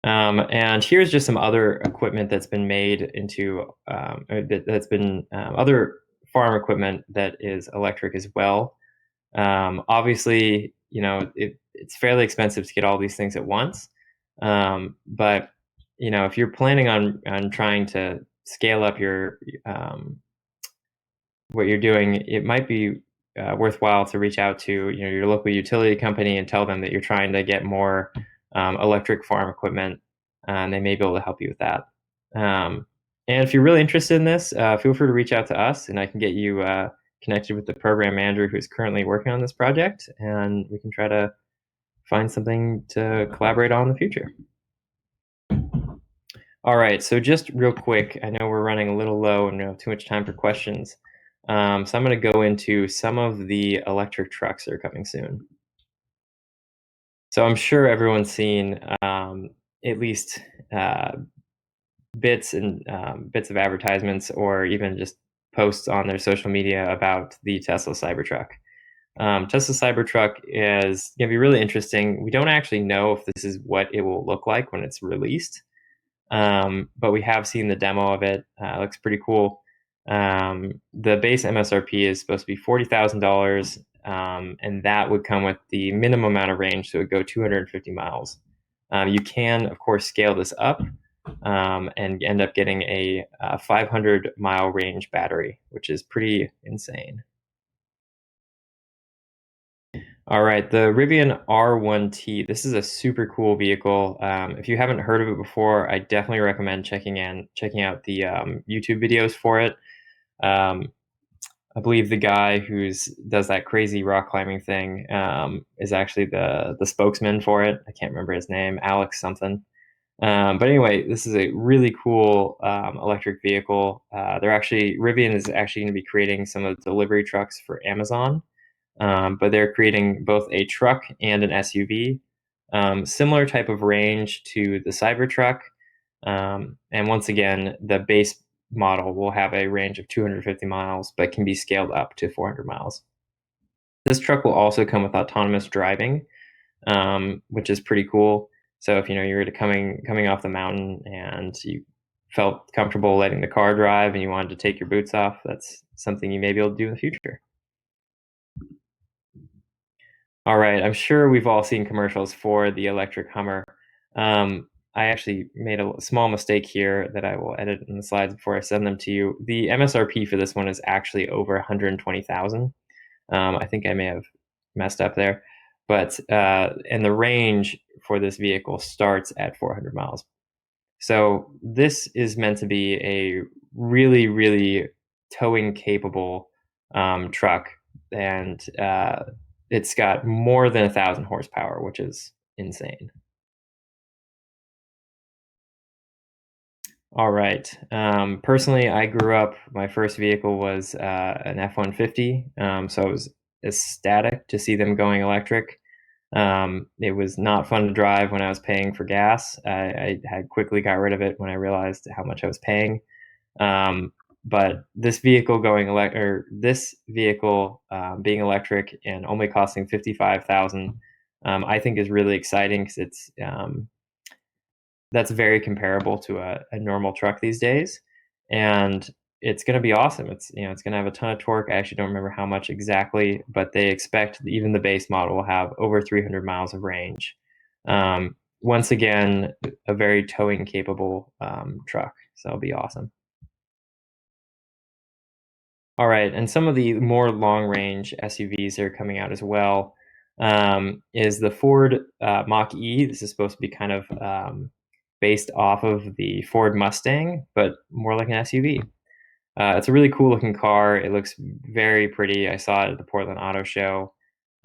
And here's just some other equipment that's been made into other farm equipment that is electric as well. Obviously, it's fairly expensive to get all these things at once. But if you're planning on trying to scale up your what you're doing, it might be worthwhile to reach out to your local utility company and tell them that you're trying to get more electric farm equipment, and they may be able to help you with that. And if you're really interested in this, feel free to reach out to us, and I can get you connected with the program manager who's currently working on this project, and we can try to find something to collaborate on in the future. All right, so just real quick, I know we're running a little low and we don't have too much time for questions. So I'm going to go into some of the electric trucks that are coming soon. So I'm sure everyone's seen at least bits of advertisements or even just posts on their social media about the Tesla Cybertruck. Tesla Cybertruck is going to be really interesting. We don't actually know if this is what it will look like when it's released, but we have seen the demo of it. It looks pretty cool. The base MSRP is supposed to be $40,000, and that would come with the minimum amount of range, so it would go 250 miles. You can, of course, scale this up and end up getting a 500-mile range battery, which is pretty insane. All right, the Rivian R1T. This is a super cool vehicle. If you haven't heard of it before, I definitely recommend checking out the YouTube videos for it. I believe the guy who does that crazy rock climbing thing is actually the spokesman for it. I can't remember his name, Alex something. But anyway, this is a really cool electric vehicle. Rivian is actually going to be creating some of the delivery trucks for Amazon. But they're creating both a truck and an SUV, similar type of range to the Cybertruck. And once again, the base model will have a range of 250 miles, but can be scaled up to 400 miles. This truck will also come with autonomous driving, which is pretty cool. So if you were coming off the mountain and you felt comfortable letting the car drive and you wanted to take your boots off, that's something you may be able to do in the future. All right, I'm sure we've all seen commercials for the electric Hummer. I actually made a small mistake here that I will edit in the slides before I send them to you. The MSRP for this one is actually over 120,000. I think I may have messed up there, but and the range for this vehicle starts at 400 miles. So this is meant to be a really, really towing capable truck, and it's got more than 1,000 horsepower, which is insane. All right. Personally, I grew up, my first vehicle was an F-150, so I was ecstatic to see them going electric. It was not fun to drive when I was paying for gas. I had quickly got rid of it when I realized how much I was paying. But this vehicle being electric and only costing $55,000, I think is really exciting because it's that's very comparable to a normal truck these days, and it's going to be awesome. It's going to have a ton of torque. I actually don't remember how much exactly, but they expect even the base model will have over 300 miles of range. Once again, a very towing capable truck, so it'll be awesome. All right, and some of the more long-range SUVs that are coming out as well is the Ford Mach-E. This is supposed to be kind of based off of the Ford Mustang, but more like an SUV. It's a really cool looking car. It looks very pretty. I saw it at the Portland Auto Show.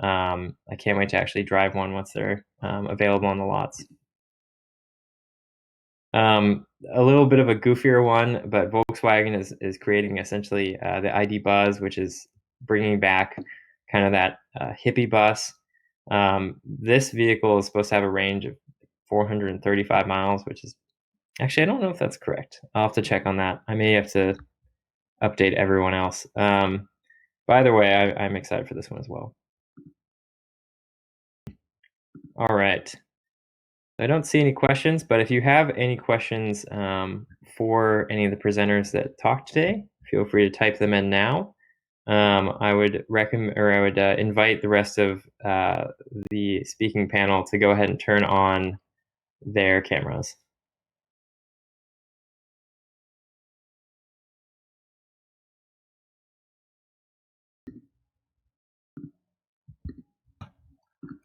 I can't wait to actually drive one once they're available on the lots. A little bit of a goofier one, but Volkswagen is creating essentially the ID Buzz, which is bringing back kind of that hippie bus. This vehicle is supposed to have a range of 435 miles, which is actually, I don't know if that's correct. I'll have to check on that. I may have to update everyone else. But either way, I'm excited for this one as well. All right. I don't see any questions, but if you have any questions for any of the presenters that talked today, feel free to type them in now. I would recommend, or I would invite the rest of the speaking panel to go ahead and turn on their cameras.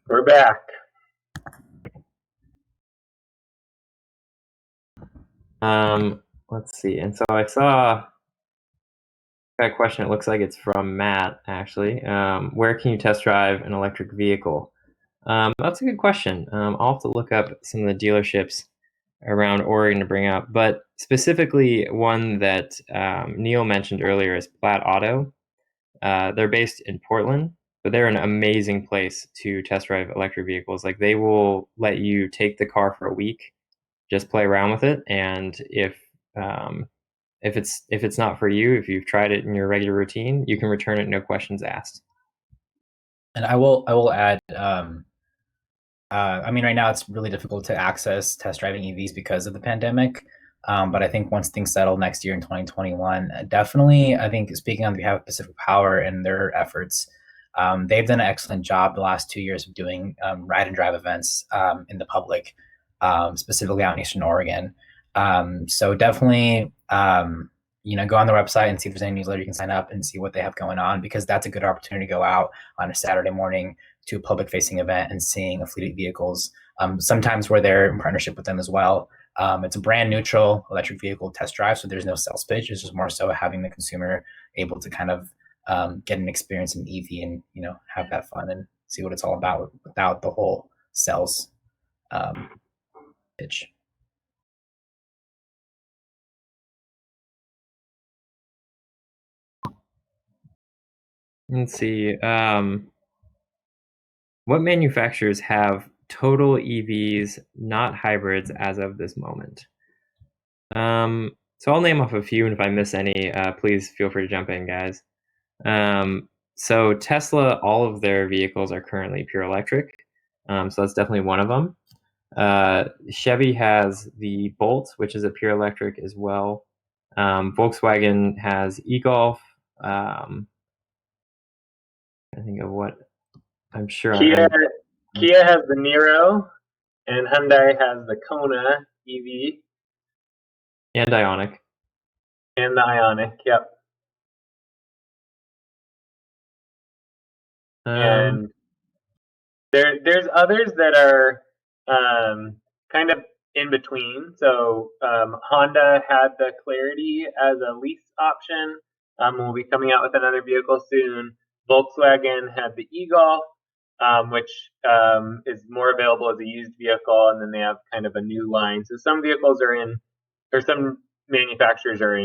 We're back. Let's see. And so I saw a question. It looks like it's from Matt, actually. Where can you test drive an electric vehicle? That's a good question. I'll have to look up some of the dealerships around Oregon to bring up, but specifically one that Neil mentioned earlier is Platt Auto. They're based in Portland, but they're an amazing place to test drive electric vehicles. Like, they will let you take the car for a week, just play around with it, and if it's not for you, if you've tried it in your regular routine, you can return it, no questions asked. And I will add, I mean, right now it's really difficult to access test driving EVs because of the pandemic. But I think once things settle next year in 2021, definitely, I think, speaking on behalf of Pacific Power and their efforts, they've done an excellent job the last 2 years of doing ride and drive events in the public, specifically out in Eastern Oregon. So definitely, go on their website and see if there's any newsletter you can sign up and see what they have going on, because that's a good opportunity to go out on a Saturday morning to a public facing event and seeing a fleet of vehicles. Sometimes we're there in partnership with them as well. It's a brand neutral electric vehicle test drive, so there's no sales pitch. It's just more so having the consumer able to kind of get an experience in EV and have that fun and see what it's all about without the whole sales pitch. Let's see. What manufacturers have total EVs, not hybrids, as of this moment? So I'll name off a few, and if I miss any, please feel free to jump in, guys. So Tesla, all of their vehicles are currently pure electric. So that's definitely one of them. Chevy has the Bolt, which is a pure electric as well. Volkswagen has e-Golf. I think of what I'm sure. Kia has the Niro. And Hyundai has the Kona EV And Ioniq. and the Ioniq. Yep. And there's others that are kind of in between. So Honda had the Clarity as a lease option. We'll be coming out with another vehicle soon. Volkswagen had the e-Golf, which is more available as a used vehicle, and then they have kind of a new line. So some vehicles are in, or some manufacturers are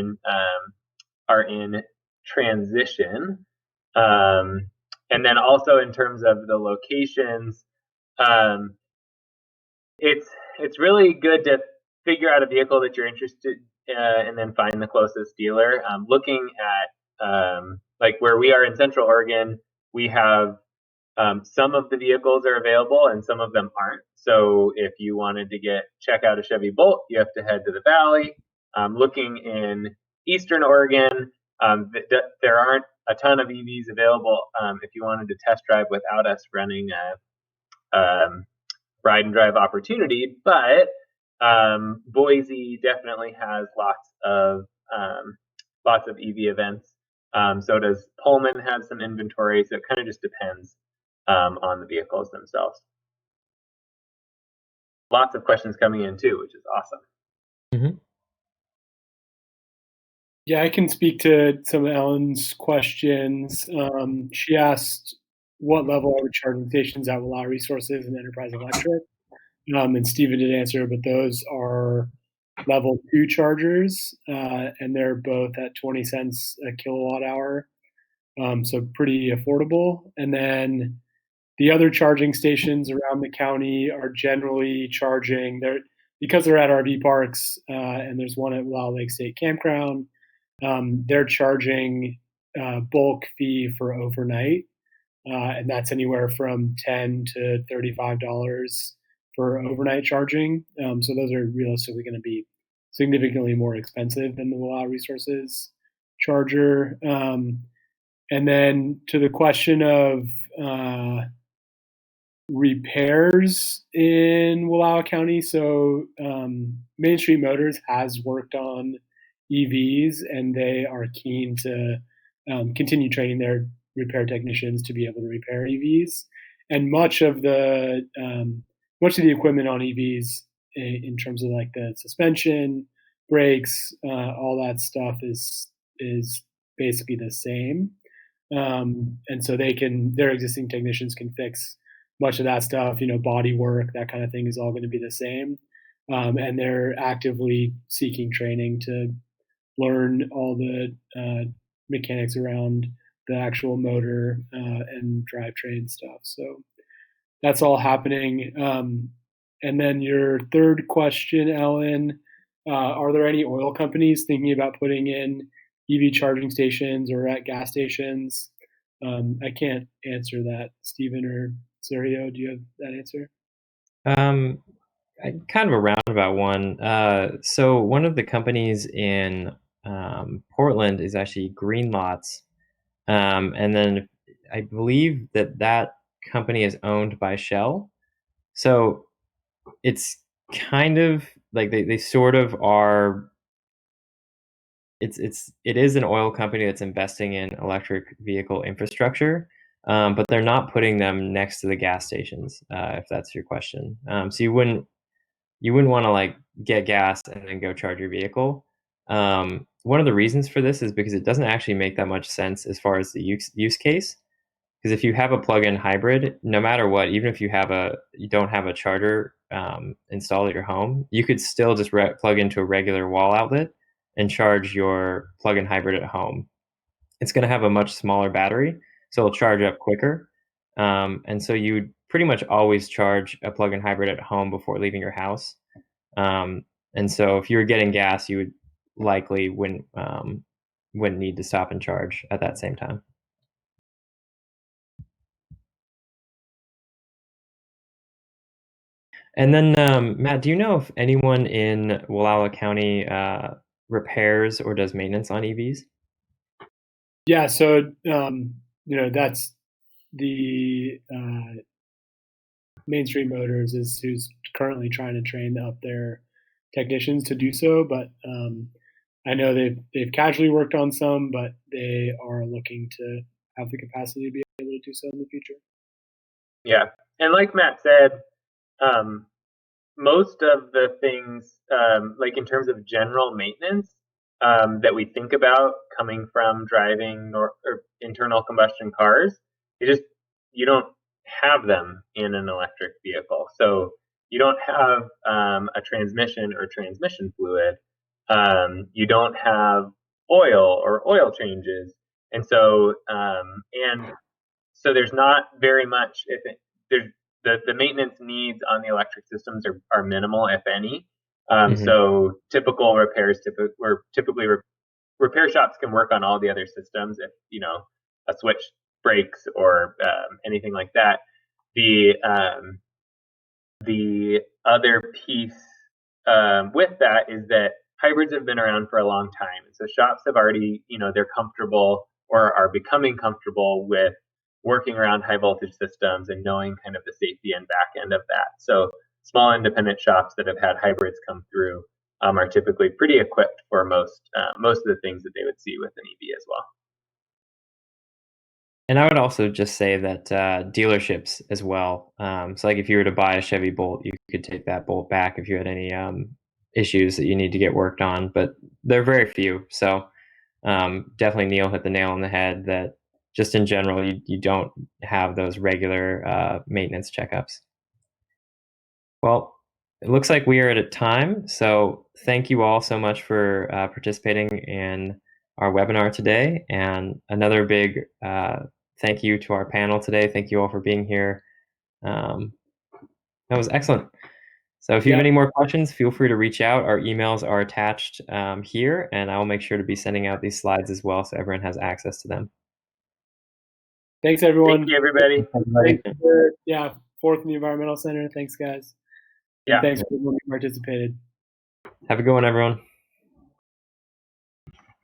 in transition. And then also in terms of the locations, it's really good to figure out a vehicle that you're interested in and then find the closest dealer. Looking at like where we are in Central Oregon, we have some of the vehicles are available and some of them aren't. So if you wanted to check out a Chevy Bolt, you have to head to the Valley. Looking in Eastern Oregon, there aren't a ton of EVs available if you wanted to test drive without us running a ride and drive opportunity. But Boise definitely has lots of EV events. So does Pullman have some inventory. So it kind of just depends on the vehicles themselves. Lots of questions coming in too, which is awesome. Mm-hmm. Yeah, I can speak to some of Ellen's questions. She asked what level are the charging stations at Wallowa Resources and Enterprise Electric? And Stephen did answer, but those are level 2 chargers, and they're both at 20 cents a kilowatt hour, so pretty affordable. And then the other charging stations around the county are generally charging, because they're at RV parks, and there's one at Wallowa Lake State Campground. They're charging bulk fee for overnight, and that's anywhere from $10 to $35 for overnight charging. So those are realistically going to be significantly more expensive than the Wallowa Resources charger. And then to the question of repairs in Wallowa County, so Main Street Motors has worked on EVs, and they are keen to continue training their repair technicians to be able to repair EVs. And much of the equipment on EVs, in terms of like the suspension, brakes, all that stuff is basically the same. And so their existing technicians can fix much of that stuff, body work, that kind of thing is all going to be the same. And they're actively seeking training to learn all the mechanics around the actual motor and drivetrain stuff. So that's all happening. And then your third question, Ellen, are there any oil companies thinking about putting in EV charging stations or at gas stations? I can't answer that. Stephen or Sergio, do you have that answer? Kind of a roundabout one. So one of the companies in Portland is actually Green Lots. And then I believe that company is owned by Shell. So it's kind of like they sort of are. It is an oil company that's investing in electric vehicle infrastructure, but they're not putting them next to the gas stations. If that's your question, so you wouldn't want to like get gas and then go charge your vehicle. One of the reasons for this is because it doesn't actually make that much sense as far as the use case. Because if you have a plug-in hybrid, no matter what, even if you don't have a charger installed at your home, you could still just plug into a regular wall outlet and charge your plug-in hybrid at home. It's going to have a much smaller battery, so it'll charge up quicker. And so you would pretty much always charge a plug-in hybrid at home before leaving your house. And so if you were getting gas, you would likely wouldn't need to stop and charge at that same time. And then, Matt, do you know if anyone in Wallowa County repairs or does maintenance on EVs? Yeah, so that's the Main Street Motors is who's currently trying to train up their technicians to do so, but I know they've casually worked on some, but they are looking to have the capacity to be able to do so in the future. Yeah, and like Matt said, most of the things, like in terms of general maintenance, that we think about coming from driving or internal combustion cars, you don't have them in an electric vehicle. So you don't have a transmission or transmission fluid. You don't have oil or oil changes, and so there's not very much. The maintenance needs on the electric systems are minimal, if any. So typical repairs, typically repair shops can work on all the other systems if a switch breaks or anything like that. The other piece with that is that hybrids have been around for a long time, and so shops have already they're comfortable or are becoming comfortable with working around high voltage systems and knowing kind of the safety and back end of that. So small independent shops that have had hybrids come through are typically pretty equipped for most of the things that they would see with an EV as well. And I would also just say that dealerships as well. So like if you were to buy a Chevy Bolt, you could take that Bolt back if you had any issues that you need to get worked on, but they're very few. So definitely Neil hit the nail on the head that just in general, you don't have those regular maintenance checkups. Well, it looks like we are at a time. So thank you all so much for participating in our webinar today. And another big thank you to our panel today. Thank you all for being here. That was excellent. So if you have any more questions, feel free to reach out. Our emails are attached here, and I will make sure to be sending out these slides as well so everyone has access to them. Thanks, everyone. Thank you, everybody. Thanks for, Fourth in the Environmental Center. Thanks, guys. And thanks for everyone who participated. Have a good one, everyone.